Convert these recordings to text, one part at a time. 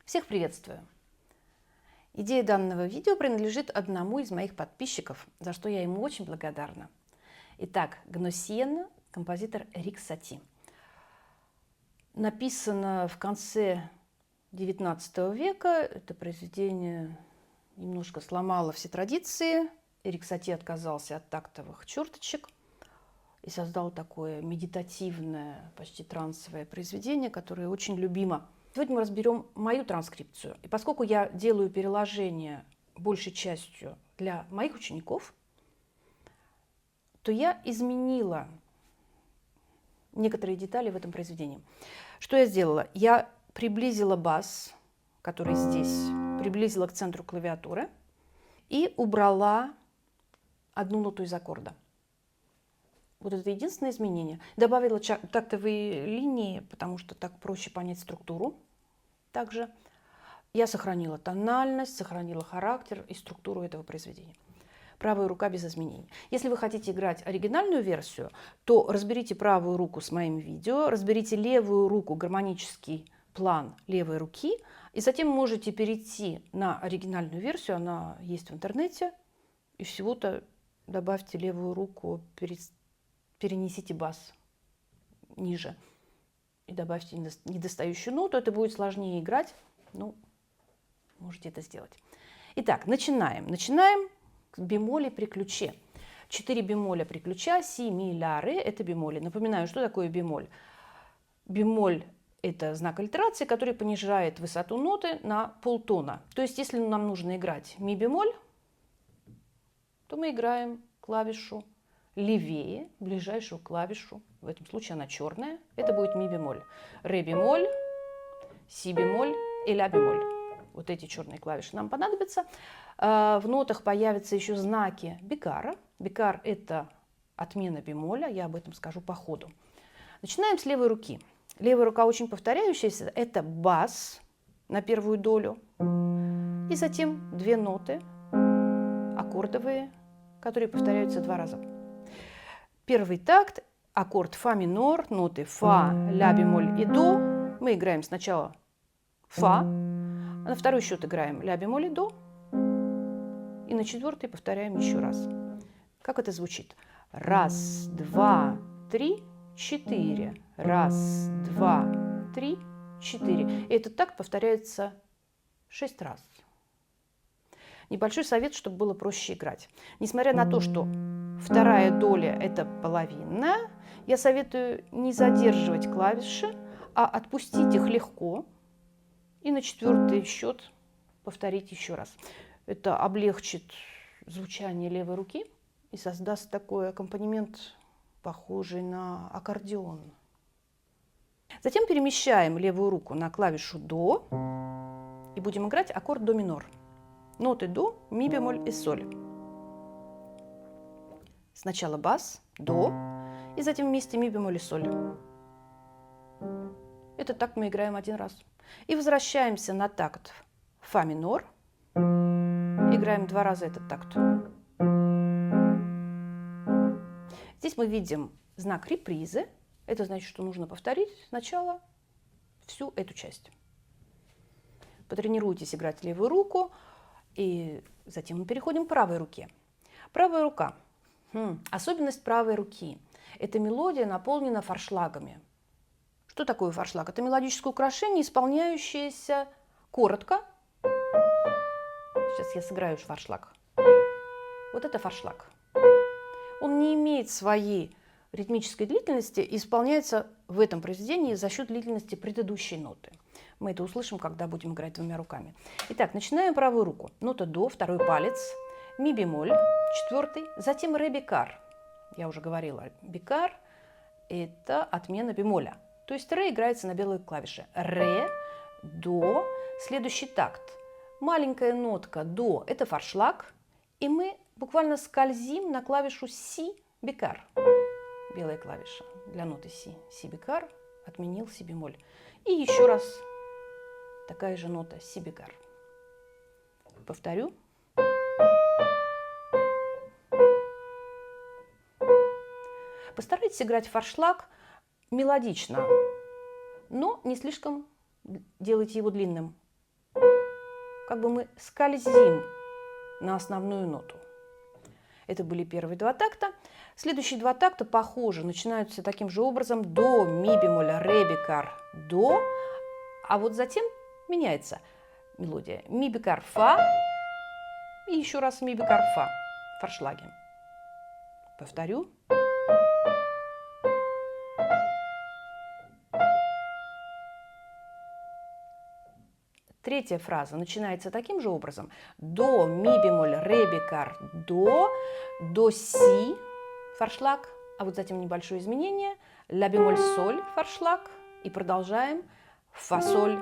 Всех приветствую! Идея данного видео принадлежит одному из моих подписчиков, за что я ему очень благодарна. Итак, Гносиена, композитор Эрик Сати. Написано в конце XIX века. Это произведение немножко сломало все традиции. Эрик Сати отказался от тактовых черточек и создал такое медитативное, почти трансовое произведение, которое очень любимо. Сегодня мы разберем мою транскрипцию. И поскольку я делаю переложение большей частью для моих учеников, то я изменила некоторые детали в этом произведении. Что я сделала? Я приблизила бас, который здесь, приблизила к центру клавиатуры и убрала одну ноту из аккорда. Вот это единственное изменение. Добавила тактовые линии, потому что так проще понять структуру. Также я сохранила тональность, сохранила характер и структуру этого произведения. Правая рука без изменений. Если вы хотите играть оригинальную версию, то разберите правую руку с моим видео, разберите левую руку, гармонический план левой руки, и затем можете перейти на оригинальную версию, она есть в интернете, и всего-то добавьте левую руку, перенесите бас ниже и добавьте недостающую ноту. Это будет сложнее играть, но можете это сделать. Итак, начинаем. Начинаем с бемолей при ключе. 4 бемоля при ключе, си, ми, ля, ре – это бемоли. Напоминаю, что такое бемоль. Бемоль – это знак альтерации, который понижает высоту ноты на полтона. То есть, если нам нужно играть ми бемоль, то мы играем клавишу левее, ближайшую клавишу, в этом случае она черная, это будет ми бемоль. Ре бемоль, си бемоль и ля бемоль. Вот эти черные клавиши нам понадобятся. В нотах появятся еще знаки бикара. Бикар – это отмена бемоля, я об этом скажу по ходу. Начинаем с левой руки. Левая рука очень повторяющаяся, это бас на первую долю. И затем 2 ноты аккордовые, которые повторяются 2 раза. Первый такт, аккорд фа минор, ноты фа, ля бемоль и до. Мы играем сначала фа, а на второй счет играем ля бемоль и до. И на 4-й повторяем еще раз. Как это звучит? 1, 2, 3, 4. 1, 2, 3, 4. И этот такт повторяется 6 раз. Небольшой совет, чтобы было проще играть. Несмотря на то, что вторая доля – это половинная, я советую не задерживать клавиши, а отпустить их легко и на 4-й счет повторить еще раз. Это облегчит звучание левой руки и создаст такой аккомпанемент, похожий на аккордеон. Затем перемещаем левую руку на клавишу до и будем играть аккорд до минор. Ноты до, ми бемоль и соль. Сначала бас, до, и затем вместе ми бемоль и соль. Это так мы играем 1 раз. И возвращаемся на такт фа минор. Играем 2 раза этот такт. Здесь мы видим знак репризы. Это значит, что нужно повторить сначала всю эту часть. Потренируйтесь играть левую руку. И затем мы переходим к правой руке. Правая рука. Особенность правой руки. Эта мелодия наполнена форшлагами. Что такое форшлаг? Это мелодическое украшение, исполняющееся коротко. Сейчас я сыграю форшлаг. Вот это форшлаг. Он не имеет своей ритмической длительности и исполняется в этом произведении за счет длительности предыдущей ноты. Мы это услышим, когда будем играть 2 руками. Итак, начинаем правую руку. Нота до, 2-й палец, ми бемоль, 4-й, затем ре бикар. Я уже говорила, бикар – это отмена бемоля. То есть ре играется на белой клавише. Ре, до, следующий такт. Маленькая нотка до – это форшлаг, и мы буквально скользим на клавишу си бикар. Белая клавиша для ноты си. Си бикар отменил си бемоль. И еще раз такая же нота си бикар. Повторю. Постарайтесь играть форшлаг мелодично, но не слишком делайте его длинным. как бы мы скользим на основную ноту. Это были первые два такта. Следующие два такта похожи, начинаются таким же образом: до, ми бемоль, ре бикар, до, а вот затем меняется мелодия: ми бикар, фа, и еще раз ми бикар, фа, форшлаги. Повторю. Третья фраза начинается таким же образом: до, ми бемоль, ре бикар, до, си, форшлаг, а вот затем небольшое изменение: ля бемоль, соль, форшлаг, и продолжаем: фа, соль,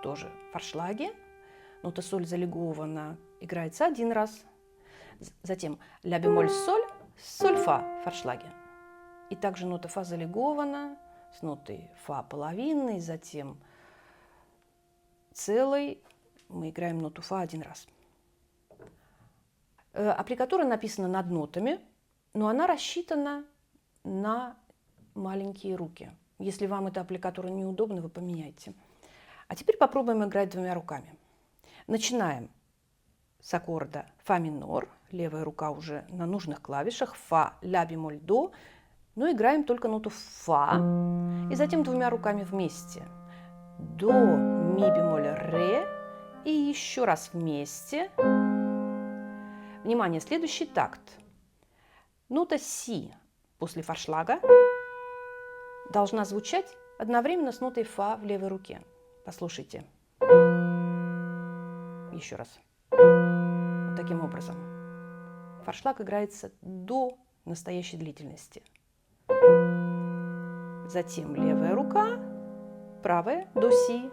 тоже форшлаги. Нота соль залегована, играется один раз. Затем ля бемоль, соль, фа, форшлаги. И также нота фа залегована с нотой фа половинной, затем целой мы играем ноту фа один раз. Аппликатура написана над нотами, но она рассчитана на маленькие руки. Если вам эта аппликатура неудобна, вы поменяйте. А теперь попробуем играть двумя руками. Начинаем с аккорда фа минор, левая рука уже на нужных клавишах, фа, ля бемоль, до, но играем только ноту фа, и затем двумя руками вместе: до, ми бемоль, ре, и еще раз вместе. Внимание, следующий такт. Нота си после форшлага должна звучать одновременно с нотой фа в левой руке. Послушайте. Еще раз. Вот таким образом. Форшлаг играется до настоящей длительности. Затем левая рука, правая, до си,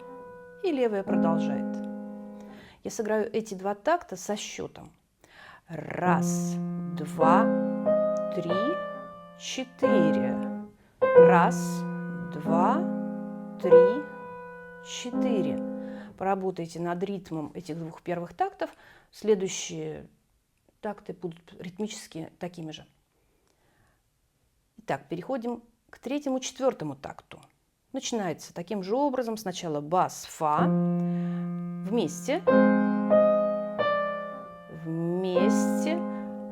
и левая продолжает. Я сыграю эти два такта со счетом: раз, два, три, четыре. Раз, два, три, четыре. Поработайте над ритмом этих двух первых тактов. Следующие такты будут ритмически такими же. Итак, переходим к третьему, четвертому такту. Начинается таким же образом: сначала бас, фа, вместе,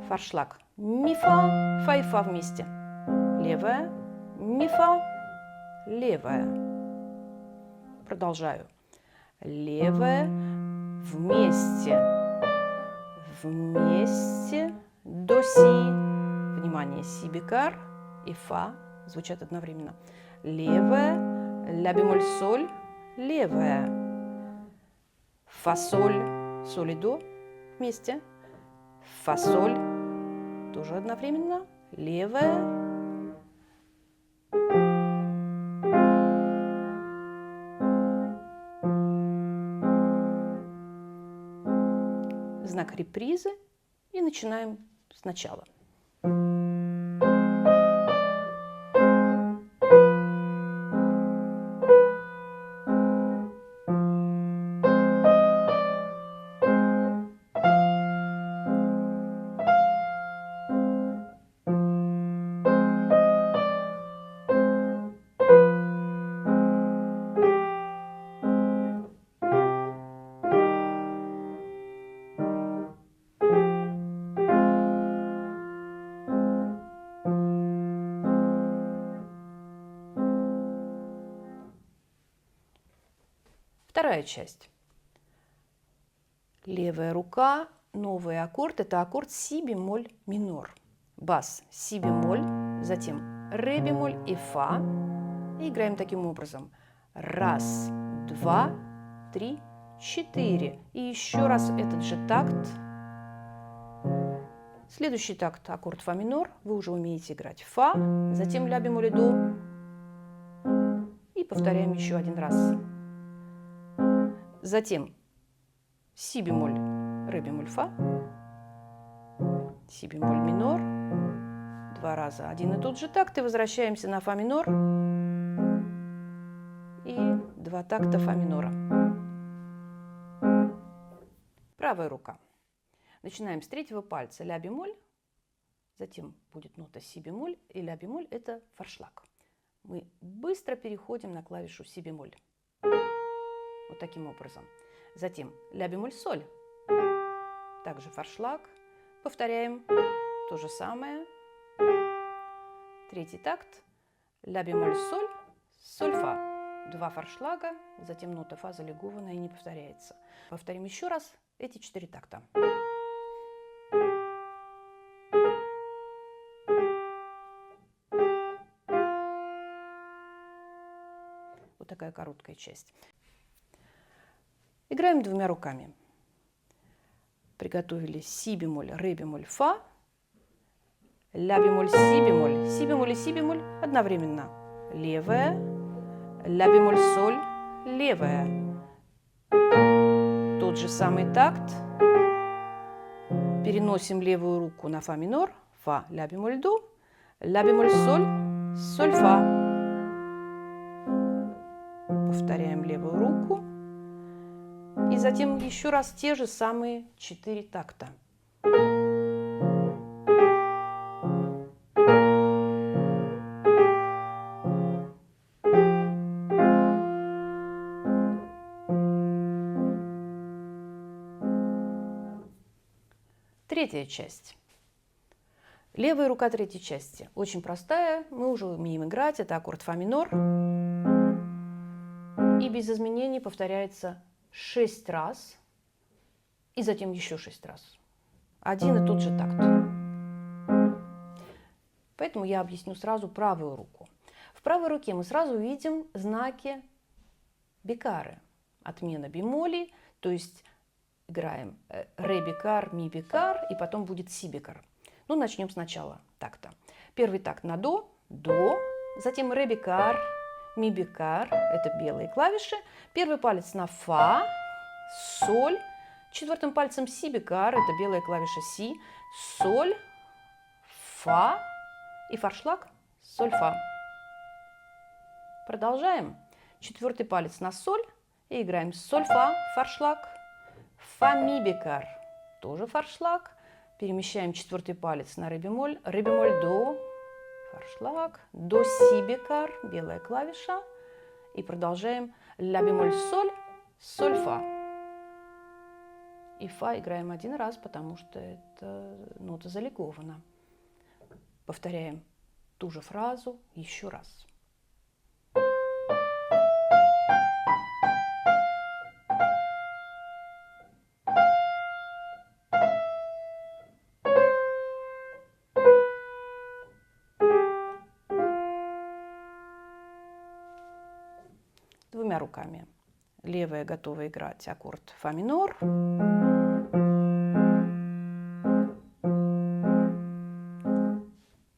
форшлаг, ми, фа и фа вместе, левая, ми, фа, левая. Продолжаю. Левая, вместе, до си. Внимание, си бикар и фа звучат одновременно. Левая, ля бемоль, соль, левая, фа, соль, соль и до вместе, фа, соль, тоже одновременно, левая, знак репризы, и начинаем сначала. Вторая часть. Левая рука, новый аккорд. Это аккорд си бемоль минор. Бас си бемоль, затем ре бемоль и фа. И играем таким образом. Раз, два, три, четыре. И еще раз этот же такт. Следующий такт аккорд фа минор. Вы уже умеете играть фа, затем ля бемоль и до. И повторяем еще один раз. Затем си бемоль, ре бемоль, фа, си бемоль минор, два раза один и тот же такт, и возвращаемся на фа минор, и два такта фа минора. Правая рука. Начинаем с третьего пальца: ля бемоль, затем будет нота си бемоль, и ля бемоль – это форшлаг. Мы быстро переходим на клавишу си бемоль. Вот таким образом. Затем ля бемоль соль. Также форшлаг. Повторяем то же самое. Третий такт. Ля бемоль соль, соль фа. Два форшлага, затем нота фа залегованная и не повторяется. Повторим еще раз эти 4 такта. Вот такая короткая часть. Играем двумя руками. Приготовили си бемоль, ре бемоль, фа, ля бемоль, си бемоль. Си бемоль и си бемоль одновременно. Левая, ля бемоль, соль, левая. Тот же самый такт. Переносим левую руку на фа минор, фа, ля бемоль, до, ля бемоль, соль, соль, фа. Повторяем левую руку. И затем еще раз те же самые 4 такта. Третья часть. Левая рука третьей части. Очень простая, мы уже умеем играть. Это аккорд фа минор. И без изменений повторяется 6 раз. И затем еще 6 раз. Один и тот же такт. Поэтому я объясню сразу правую руку. В правой руке мы сразу видим знаки бикары. Отмена бемолей, то есть играем ре бикар, ми бикар, и потом будет си бикар. Ну, начнем сначала такта. Первый такт на до, затем ре бикар, ми бикар, это белые клавиши. Первый палец на фа, соль, четвертым пальцем си бикар, это белая клавиша си, соль, фа и форшлаг, соль, фа. Продолжаем. Четвертый палец на соль и играем соль, фа, форшлаг, фа, ми бикар, тоже форшлаг. Перемещаем четвертый палец на ре бемоль, до, форшлаг, до, си бикар, белая клавиша. И продолжаем ля бемоль, соль, соль, фа. И фа играем один раз, потому что это нота залегована. Повторяем ту же фразу еще раз. Двумя руками. Левая готова играть аккорд фа минор.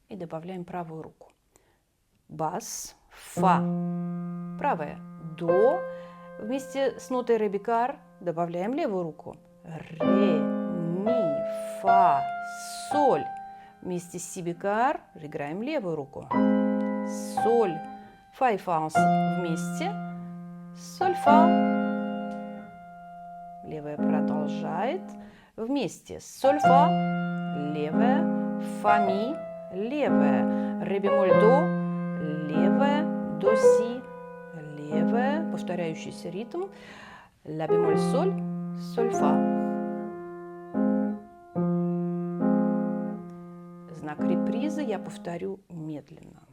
И добавляем правую руку. Бас, фа. Правая, до. Вместе с нотой ре бикар добавляем левую руку. Ре, ми, фа, соль. Вместе с си бикар играем левую руку. Соль, фа и фа вместе. Соль, фа. Левая продолжает. Вместе. Соль, фа. Левая. Фа, ми. Левая. Ре бемоль, до. Левая. До, си. Левая. Повторяющийся ритм. Ля бемоль, соль. Соль, фа. Знак репризы я повторю медленно.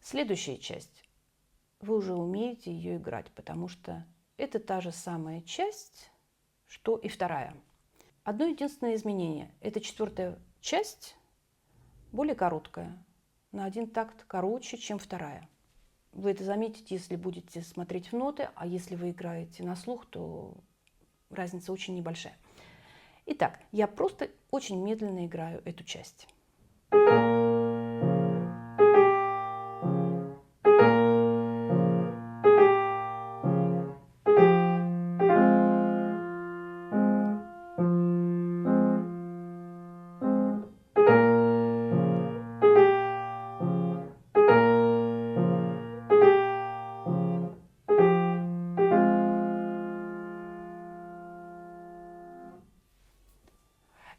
Следующая часть. Вы уже умеете ее играть, потому что это та же самая часть, что и вторая. Одно единственное изменение. Эта четвертая часть более короткая, на один такт короче, чем вторая. Вы это заметите, если будете смотреть в ноты, а если вы играете на слух, то разница очень небольшая. Итак, я просто очень медленно играю эту часть.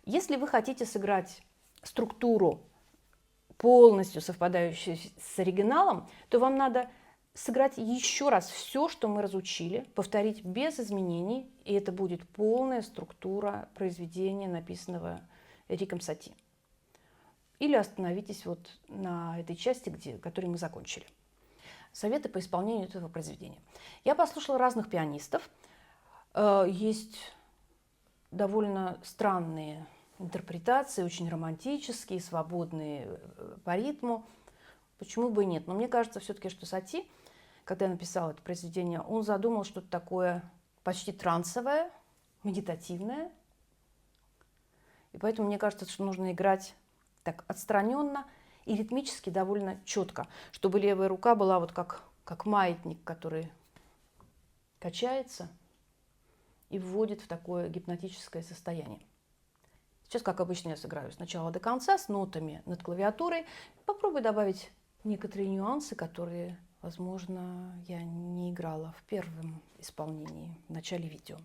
Если вы хотите сыграть структуру, полностью совпадающую с оригиналом, то вам надо сыграть еще раз все, что мы разучили, повторить без изменений, и это будет полная структура произведения, написанного Эриком Сати. Или остановитесь вот на этой части, которую мы закончили. Советы по исполнению этого произведения. Я послушала разных пианистов. Есть довольно странные интерпретации, очень романтические, свободные по ритму. Почему бы и нет? Но мне кажется все-таки, что Сати, когда я написала это произведение, он задумал что-то такое почти трансовое, медитативное. И поэтому мне кажется, что нужно играть так отстраненно и ритмически довольно четко, чтобы левая рука была вот как маятник, который качается и вводит в такое гипнотическое состояние. Сейчас, как обычно, я сыграю сначала до конца с нотами над клавиатурой. Попробую добавить некоторые нюансы, которые, возможно, я не играла в первом исполнении, в начале видео.